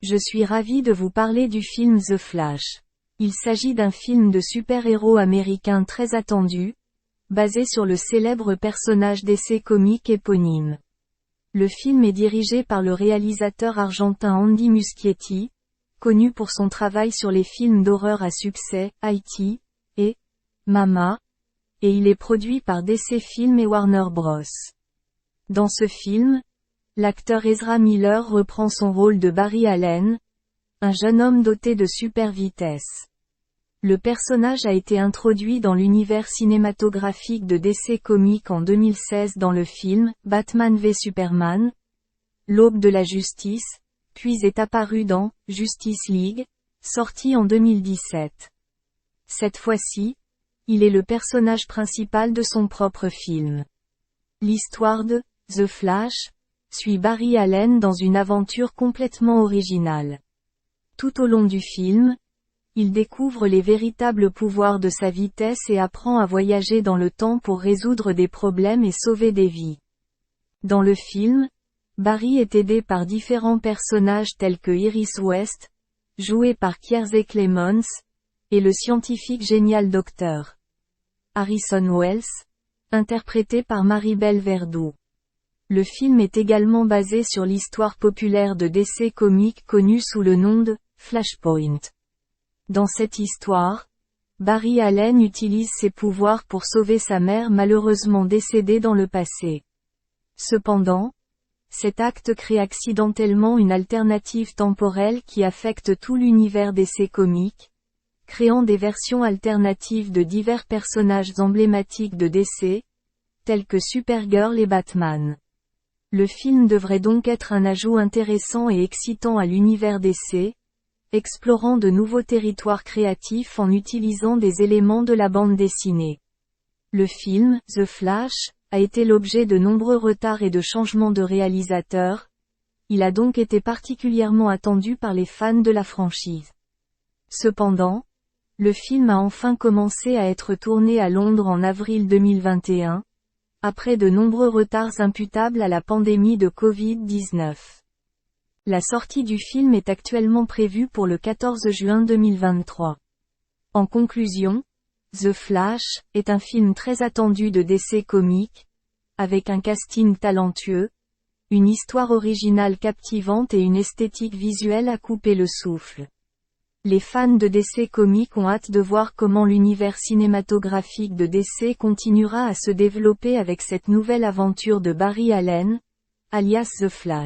Je suis ravi de vous parler du film The Flash. Il s'agit d'un film de super-héros américain très attendu, basé sur le célèbre personnage d'essai comique éponyme. Le film est dirigé par le réalisateur argentin Andy Muschietti, connu pour son travail sur les films d'horreur à succès, E.T. et Mama, et il est produit par DC Films et Warner Bros. Dans ce film, l'acteur Ezra Miller reprend son rôle de Barry Allen, un jeune homme doté de super vitesse. Le personnage a été introduit dans l'univers cinématographique de DC Comics en 2016 dans le film Batman v Superman, L'aube de la justice, puis est apparu dans Justice League, sorti en 2017. Cette fois-ci, il est le personnage principal de son propre film. L'histoire de The Flash suit Barry Allen dans une aventure complètement originale. Tout au long du film, il découvre les véritables pouvoirs de sa vitesse et apprend à voyager dans le temps pour résoudre des problèmes et sauver des vies. Dans le film, Barry est aidé par différents personnages tels que Iris West, joué par Kiersey Clemons, et le scientifique génial Dr. Harrison Wells, interprété par Maribel Verdú. Le film est également basé sur l'histoire populaire de DC Comics connue sous le nom de Flashpoint. Dans cette histoire, Barry Allen utilise ses pouvoirs pour sauver sa mère malheureusement décédée dans le passé. Cependant, cet acte crée accidentellement une alternative temporelle qui affecte tout l'univers DC Comics, créant des versions alternatives de divers personnages emblématiques de DC, tels que Supergirl et Batman. Le film devrait donc être un ajout intéressant et excitant à l'univers DC, explorant de nouveaux territoires créatifs en utilisant des éléments de la bande dessinée. Le film, The Flash, a été l'objet de nombreux retards et de changements de réalisateurs. Il a donc été particulièrement attendu par les fans de la franchise. Cependant, le film a enfin commencé à être tourné à Londres en avril 2021, après de nombreux retards imputables à la pandémie de Covid-19. La sortie du film est actuellement prévue pour le 14 juin 2023. En conclusion, The Flash est un film très attendu de DC Comics, avec un casting talentueux, une histoire originale captivante et une esthétique visuelle à couper le souffle. Les fans de DC Comics ont hâte de voir comment l'univers cinématographique de DC continuera à se développer avec cette nouvelle aventure de Barry Allen, alias The Flash.